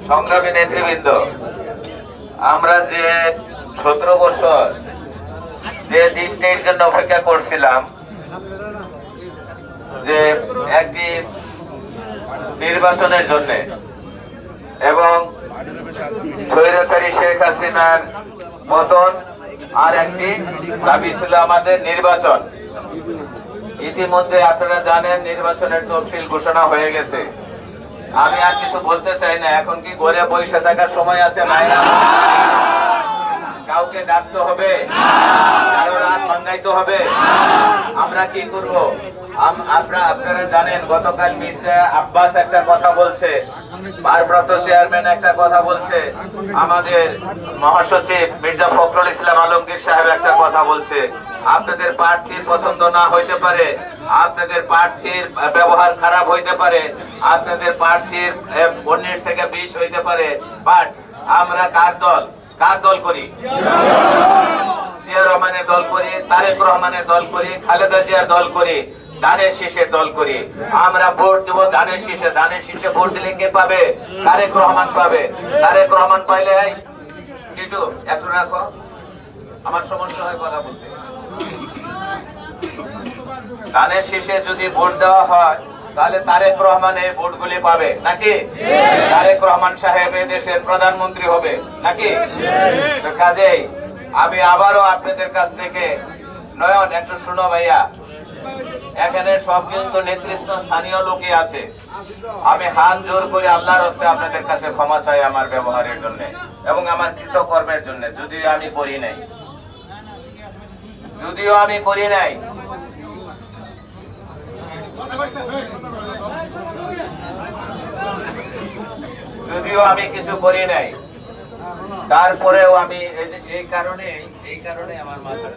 সংগ্রামী নেতৃবৃন্দ, আমরা যে 17 বছর যে দিনটির জন্য অপেক্ষা করছিলাম, যে একটি নির্বাচনের জন্য এবং স্বৈরাচারী শেখ হাসিনার পতন, আর একটি দাবি ছিল আমাদের নির্বাচন। ইতিমধ্যে আপনারা জানেন নির্বাচনের তফসিল ঘোষণা হয়ে গেছে। আমি আর কিছু বলতে চাই না। এখন কি ঘরে বসে থাকার সময় আছে? মায়েরা, কাউকে ডাকতে হবে, কারো রাত ভাঙাইতে হবে। আমরা কি করব? আপনারা জানেন গতকাল মির্জা আব্বাস একটা কথা বলছে, ভারপ্রাপ্ত চেয়ারম্যান একটা কথা বলছে, আমাদের মহাসচিব মির্জা ফখরুল ইসলাম আলমগীর সাহেব একটা কথা বলছে। আপনাদের প্রার্থীর পছন্দ না হইতে পারে, আপনাদের প্রার্থীর ব্যবহার খারাপ হইতে পারে, আপনাদের প্রার্থীর 19 থেকে 20 হইতে পারে, বাট আমরা কার দল করি? জিয়া রহমানের দল করি, তারেক রহমানের দল করি, খালেদা জিয়ার দল করি, ধানের শীষের দল করি। আমরা ভোট দেব ধানের শীষে। ধানের শীষে ভোট দিলে কে পাবে? তারেক রহমান পাবে। তারেক রহমান পাইলে কিছু একটু রাখো, আমার সমস্যা হয় কথা বলতে। ধানের শীষে যদি ভোট দেওয়া হয় তাহলে তারেক রহমান এই ভোটগুলি পাবে নাকি? তারেক রহমান সাহেব এই দেশের প্রধানমন্ত্রী হবে নাকি? কাজেই আমি আবারও আপনাদের কাছ থেকে, নয়ন একটু শুনো ভাইয়া, এখানে সব কিন্তু নেতৃত্ব স্থানীয় লোকই আছে। আমি হাত জোর করে আল্লাহর হস্তে আপনাদের কাছে ক্ষমা চাই আমার ব্যবহারের জন্য এবং আমার কৃতকর্মের জন্য, যদিও আমি করি নাই। যদিও আমি কিছু করি নাই, তারপরেও আমি এই কারণে আমার মাথা